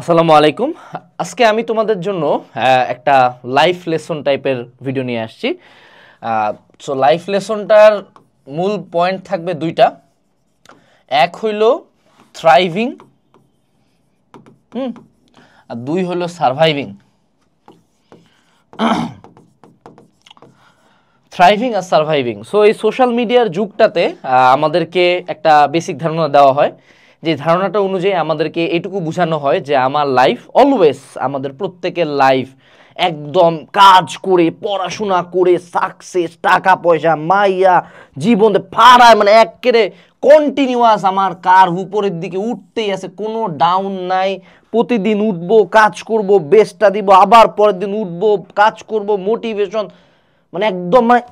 আসসালামু আলাইকুম। আজকে আমি তোমাদের জন্য একটা লাইফ লেসন টাইপের ভিডিও নিয়ে আসছি। সো লাইফ লেসনটার মূল পয়েন্ট থাকবে দুইটা। এক হইল থ্রাইভিং, আর দুই হইল সারভাইভিং। থ্রাইভিং আর সারভাইভিং। সো এই সোশ্যাল মিডিয়ার যুগটাতে আমাদেরকে একটা বেসিক ধারণা দেওয়া হয়, যে ধারণাটা অনুযায়ী আমাদেরকে এটুকু বোঝানো হয় যে আমার লাইফ অলওয়েজ, আমাদের প্রত্যেকের লাইফ একদম কাজ করে, পড়াশোনা করে, সাকসেস, টাকা পয়সা, মাইয়া, জীবনে ফাড়ায়, মানে একেবারে কন্টিনিউয়াস আমার কার উপরের দিকে উঠতেই আছে, কোনো ডাউন নাই। প্রতিদিন উঠবো, কাজ করব, বেস্টটা দিব, আবার পরের দিন উঠবো, কাজ করব, মোটিভেশন, মানে একদম মানে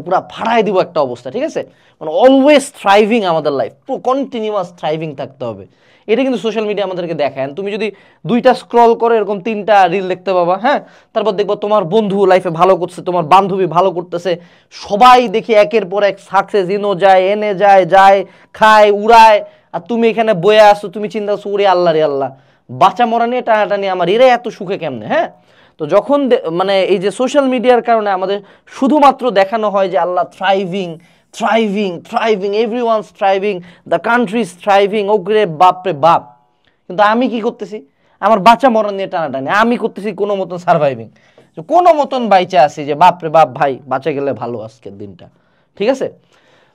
পুরো ফাড়াই দিব একটা অবস্থা, ঠিক আছে? মানে অলওয়েজ থ্রাইভিং আমাদের লাইফ, পুরো কন্টিনিউয়াস থ্রাইভিং থাকতে হবে। এটা কিন্তু সোশ্যাল মিডিয়া আমাদেরকে দেখায়। তুমি যদি দুইটা স্ক্রল করে এরকম তিনটা রিল দেখতে পাবা, হ্যাঁ, তারপর দেখবো তোমার বন্ধু লাইফে ভালো করছে, তোমার বান্ধবী ভালো করতেছে, সবাই দেখি একের পর এক সাকসেস, ইনো যায়, এনে যায়, যায়, খায়, উড়ায়, আর তুমি এখানে বয়ে আসো, তুমি চিন্তা করছো ওরে আল্লাহ রে আল্লাহ, বাঁচা মরা নিয়ে টানাটানি, আমার এরা এত সুখে কেমনে, হ্যাঁ? তো যখন মানে এই যে সোশ্যাল মিডিয়ার কারণে আমাদের শুধুমাত্র দেখানো হয় যে আল্লাহ thriving, thriving, thriving, everyone's thriving, the country is thriving, okay বাপরে বাপ। কিন্তু আমি কি করতেছি? আমার বাচ্চা মরণ নিয়ে টানাটানি, আমি করতেছি কোনো মতন সার্ভাইভিং, কোনো মতন বাইচে আসি যে বাপরে বাপ ভাই, বাঁচা গেলে ভালো আজকের দিনটা, ঠিক আছে?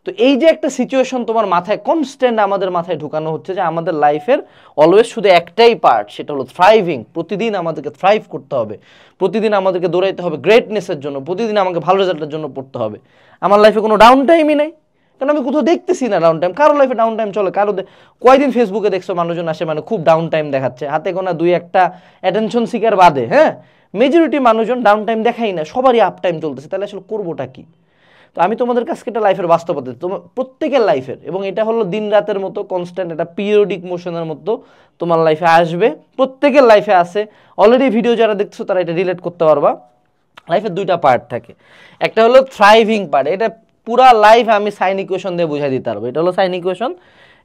তো এই যে একটা সিচুয়েশন তোমার মাথায় কনস্ট্যান্ট আমাদের মাথায় ঢুকানো হচ্ছে যে আমাদের লাইফের অলওয়েজ শুধু একটাই পার্ট, সেটা হলো থ্রাইভিং। প্রতিদিন আমাদেরকে থ্রাইভ করতে হবে, প্রতিদিন আমাদেরকে দৌড়াইতে হবে গ্রেটনেসের জন্য, প্রতিদিন আমাকে ভালো রেজাল্টের জন্য পড়তে হবে। আমার লাইফে কোনো ডাউন টাইমই নেই, কারণ আমি কোথাও দেখতেছি না ডাউন টাইম। কারো লাইফে ডাউন টাইম চলে, কারো কয়দিন ফেসবুকে দেখছো মানুষজন আসে মানে খুব ডাউন টাইম দেখাচ্ছে, হাতে গোনা দুই একটা অ্যাটেনশন সিকার বাদে, হ্যাঁ, মেজরিটি মানুষজন ডাউন টাইম দেখাই না, সবারই আপ টাইম চলতেছে। তাহলে আসলে করবোটা কি? তো আমি তোমাদের কাছে একটা লাইফের বাস্তবতা, তোমার প্রত্যেকের লাইফের, এবং এটা হলো দিন রাতের মতো কনস্ট্যান্ট, একটা পিরিয়ডিক মোশনের মতো তোমার লাইফে আসবে, প্রত্যেকের লাইফে আসে। অলরেডি ভিডিও যারা দেখছো তারা এটা রিলেট করতে পারবা। লাইফের দুইটা পার্ট থাকে, একটা হলো থ্রাইভিং পার্ট, এটা পুরা লাইফ আমি সাইন ইকুয়েশন দিয়ে বুঝাই দিতে পারবো। এটা হলো সাইন ইকুয়েশন,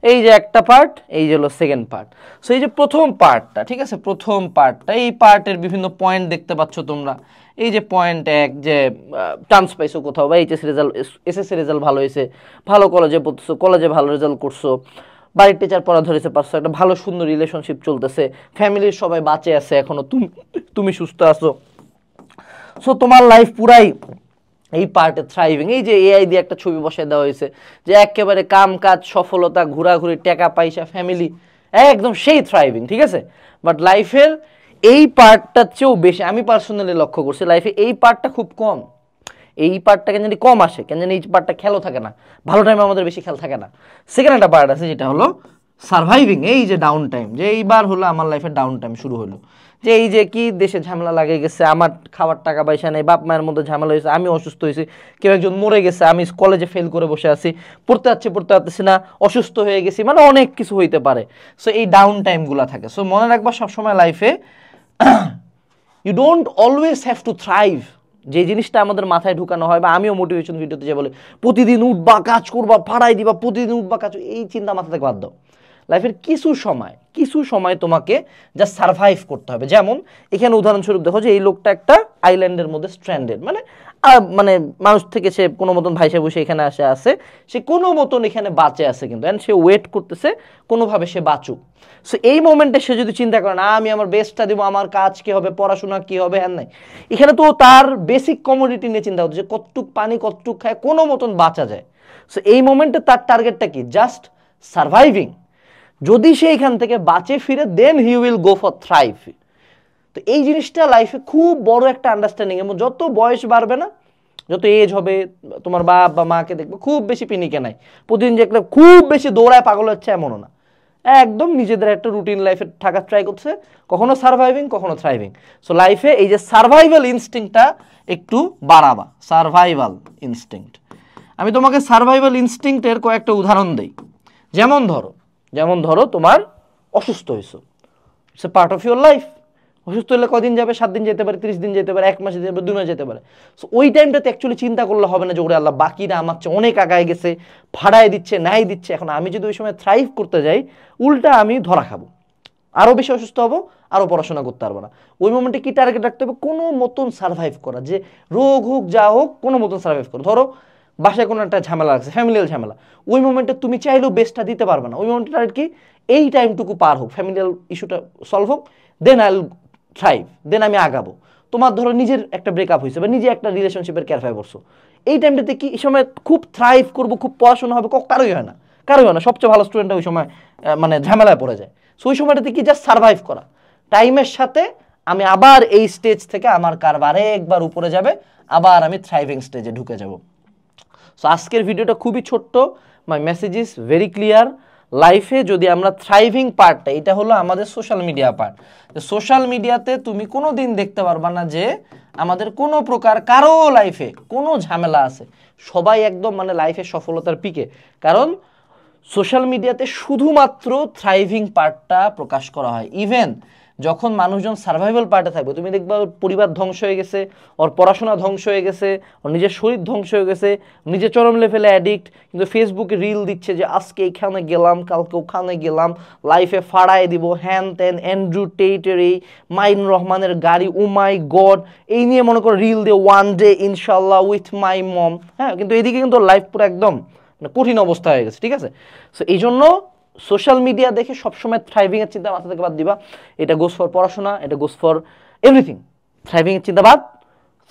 এই যে একটা পার্ট, এই যে হলো সেকেন্ড পার্ট। সো এই যে প্রথম পার্টটা, ঠিক আছে, প্রথম পার্টটা, এই পার্টের বিভিন্ন পয়েন্ট দেখতে পাচ্ছ তোমরা। এই যে পয়েন্ট এক, যে চান্স পাইছো কোথাও, বা এইচএসসি রেজাল্ট, এসএসসি রেজাল্ট ভালো হয়েছে, ভালো কলেজে পড়তেছো, কলেজে ভালো রেজাল্ট করছো, বাড়ির টিচার পড়া ধরেছে পারছো, একটা ভালো সুন্দর রিলেশনশিপ চলতেছে, ফ্যামিলির সবাই বাঁচে আছে এখনো, তুমি সুস্থ আছো। সো তোমার লাইফ পুরাই এই পার্টে থ্রাইভিং। এই যে এআই দিয়ে একটা ছবি বসায় দেওয়া হয়েছে যে একেবারে কাম কাজ, সফলতা, ঘোরাঘুরি, টাকা পয়সা, ফ্যামিলি, একদম সেই থ্রাইভিং, ঠিক আছে? বাট লাইফের এই পার্টটার চেয়েও বেশি আমি পার্সোনালি লক্ষ্য করছি, লাইফে এই পার্টটা খুব কম। এই পার্টটা কেন জানি কম আসে, কেন জানি এই পার্টটা খেয়ালও থাকে না, ভালো টাইমে আমাদের বেশি খেয়াল থাকে না। সেকেন্ড একটা পার্ট আছে যেটা হলো সার্ভাইভিং, এই যে ডাউন টাইম, যে এইবার হলো আমার লাইফে ডাউন টাইম শুরু হলো, যে এই যে কি দেশে ঝামেলা লাগে গেছে, আমার খাবার টাকা পয়সা নেই, বাপ মায়ের মধ্যে ঝামেলা হয়েছে, আমি অসুস্থ হয়েছি, কেউ একজন মরে গেছে, আমি কলেজে ফেল করে বসে আছি, পড়তে পারতেছি না, অসুস্থ হয়ে গেছি, মানে অনেক কিছু হইতে পারে। সো এই ডাউন টাইমগুলো থাকে। সো মনে রাখবা সবসময় লাইফে you don't always have to thrive. যে জিনিসটা আমাদের মাথায় ঢুকানো হয়, বা আমিও মোটিভেশন ভিডিওতে যে বলে প্রতিদিন উঠবা, কাজ করবা, ফাড়াই দিবা, প্রতিদিন উঠবা, কাজ, এই চিন্তা মাথা থেকে বাদ দাও। লাইফের কিছু সময় তোমাকে যা সার্ভাইভ করতে হবে। যেমন এখানে উদাহরণস্বরূপ দেখো যে এই লোকটা একটা আইল্যান্ডের মধ্যে স্ট্র্যান্ডেড, মানে মানে মানুষ থেকে সে কোনো মতন ভাইসে বসে এখানে আসে, সে কোনো মতন এখানে বাঁচে আছে, কিন্তু অ্যান্ড সে ওয়েট করতেছে কোনোভাবে সে বাঁচুক। সো এই মোমেন্টে সে যদি চিন্তা করে না আমি আমার বেস্টটা দিব, আমার কাজ কি হবে, পড়াশোনা কি হবে, হ্যাঁ নাই, এখানে তো তার বেসিক কমোডিটি নিয়ে চিন্তা হচ্ছে যে কতটুক পানি, কতটুক খায়, কোনো মতন বাঁচা যায়। সো এই মোমেন্টে তার টার্গেটটা কি? Just surviving. যদি সে এখান থেকে বাঁচে ফিরে, then he will go for thrive. তো এই জিনিসটা লাইফে খুব বড় একটা আন্ডারস্ট্যান্ডিং, এবং যত বয়স বাড়বে না, যত এজ হবে, তোমার বাপ বা মাকে দেখবে খুব বেশি পিনিকে নাই, প্রতিদিন যে একটা খুব বেশি দৌড়ায় পাগল হচ্ছে এমনও না, একদম নিজেদের একটা রুটিন লাইফে থাকার ট্রাই করছে, কখনো সার্ভাইভিং, কখনো থ্রাইভিং। সো লাইফে এই যে সার্ভাইভাল ইনস্টিংক্টটা একটু বাড়াবা, সার্ভাইভাল ইনস্টিংক্ট। আমি তোমাকে সার্ভাইভাল ইনস্টিংক্টের কয়েকটা উদাহরণ দেই। যেমন ধরো তোমার অসুস্থ হয়েছো, it's a part of your life. অসুস্থ হলে কদিন যাবে? 7 দিন যেতে পারে, 30 দিন যেতে পারে, 1 মাস যেতে পারে, 2 মাস যেতে পারে। সো ওই টাইমটাতে অ্যাকচুয়ালি চিন্তা করলে হবে না যে ওরে আল্লাহ বাকিরা আমার চেয়ে অনেক আগায় গেছে, ভাড়ায় দিচ্ছে, নাই দিচ্ছে, এখন আমি যদি ওই সময় থ্রাইভ করতে যাই, উল্টা আমি ধরা খাবো, আরও বেশি অসুস্থ হবো, আরও পড়াশোনা করতে পারবো না। ওই মোমেন্টে কি টার্গেট রাখতে হবে, কোনো মতন সার্ভাইভ করা, যে রোগ হোক যা হোক কোনো মতন সার্ভাইভ করো। ধরো বাসায় কোনো একটা ঝামেলা লাগছে, ফ্যামিলিয়াল ঝামেলা, ওই মোমেন্টে তুমি চাইলেও বেস্টটা দিতে পারবে না। ওই মোমেন্টে টার্গেট কি, এই টাইমটুকু পার হোক, ফ্যামিলিয়াল ইস্যুটা সলভ হোক, দেন আই উইল থ্রাইভ, দেন আমি আগাবো। তোমার ধরো নিজের একটা ব্রেকআপ হয়েছে বা নিজে একটা রিলেশনশিপের ক্যারফাই করছো, এই টাইমটাতে কি এই সময় খুব থ্রাইভ করবো, খুব পড়াশোনা হবে, কারোই হয় না, কারোই হয় না। সবচেয়ে ভালো স্টুডেন্টরা ওই সময় মানে ঝামেলায় পড়ে যায়। সো ওই সময়টাতে কি জাস্ট সার্ভাইভ করা, টাইমের সাথে আমি আবার এই স্টেজ থেকে আমার কার্ভ আরেকবার উপরে যাবে, আবার আমি থ্রাইভিং স্টেজে ঢুকে যাব। সো আজকের ভিডিওটা খুবই ছোট্ট, মাই মেসেজ ইজ ভেরি ক্লিয়ার। লাইফে যদি আমরা থ্রাইভিং পার্টটা, এটা হলো আমাদের সোশ্যাল মিডিয়া পার্ট। সোশ্যাল মিডিয়াতে তুমি কোনো দিন দেখতে পারবা না যে আমাদের কোনো প্রকার কারো লাইফে কোনো ঝামেলা আছে, সবাই একদম মানে লাইফে সফলতার পিকে। কারণ সোশ্যাল মিডিয়াতে শুধুমাত্র থ্রাইভিং পার্টটা প্রকাশ করা হয়। ইভেন যখন মানুষজন সার্ভাইভাল পার্টে থাকবে, তুমি দেখবা ওর পরিবার ধ্বংস হয়ে গেছে, ওর পড়াশোনা ধ্বংস হয়ে গেছে, ওর নিজের শরীর ধ্বংস হয়ে গেছে, নিজের চরম লেভেলে অ্যাডিক্ট, কিন্তু ফেসবুকে রিল দিচ্ছে যে আজকে এইখানে গেলাম, কালকে ওখানে গেলাম, লাইফে ফাড়ায় দিব, হ্যান ত্যান, অ্যান্ড্রু টেইটের এই, মাইন রহমানের গাড়ি, ও মাই গড, এই নিয়ে মনে করো রিল দিয়ে ওয়ান ডে ইনশাল্লাহ উইথ মাই মম। হ্যাঁ, কিন্তু এদিকে কিন্তু লাইফ পুরো একদম কঠিন অবস্থা হয়ে গেছে, ঠিক আছে? সো এই জন্য সোশ্যাল মিডিয়া দেখে সবসময় থ্রাইভিংয়ের চিন্তা মাথা থেকে বাদ দিবা। এটা গোস ফর পড়াশোনা, এটা গোস ফর এভরিথিং। থ্রাইভিংয়ের চিন্তা বাদ।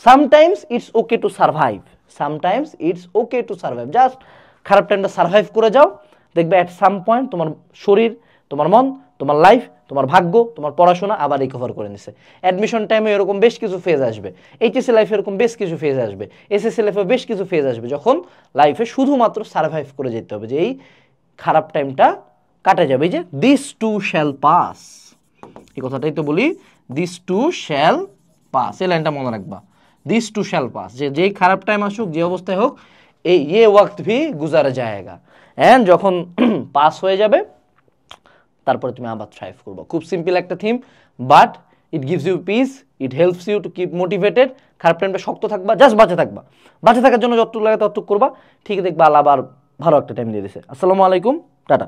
Sometimes it's okay to survive, sometimes it's okay to survive. Just খারাপ টাইমটা সার্ভাইভ করে যাও, দেখবে অ্যাট সাম পয়েন্ট তোমার শরীর, তোমার মন, তোমার লাইফ, তোমার ভাগ্য, তোমার পড়াশোনা আবার রিকভার করে নিছে। অ্যাডমিশন টাইমে এরকম বেশ কিছু ফেজ আসবে, এইচএসসি লাইফে এরকম বেশ কিছু ফেজ আসবে, এসএসসি লাইফে বেশ কিছু ফেজ আসবে, যখন লাইফে শুধুমাত্র সার্ভাইভ করে যেতে হবে, যে এই খারাপ টাইমটা কাটা যাবে। এই যে দিস টু শ্যাল পাস, এই কথাটাই তো বলি, দিস টু শ্যাল পাস, এই লাইনটা মনে রাখবা, দিস টু শ্যাল পাস, যে যেই খারাপ টাইম আসুক, যে অবস্থায় হোক, এই ये वक्त भी गुजर जाएगा, এন্ড যখন পাস হয়ে যাবে তারপরে তুমি আবার থ্রাইভ করবে। খুব সিম্পল একটা theme, but it gives you peace, it helps you to keep motivated. খারাপ টাইমটা শক্ত থাকবা, জাস্ট বাঁচে থাকবা, বাঁচে থাকার জন্য যতটুকু লাগে ততটুকু করবা, ঠিক দেখবা আল্লাহ আবার ভালো একটা টাইম দিয়ে দিছে। আসসালামু আলাইকুম, টাটা।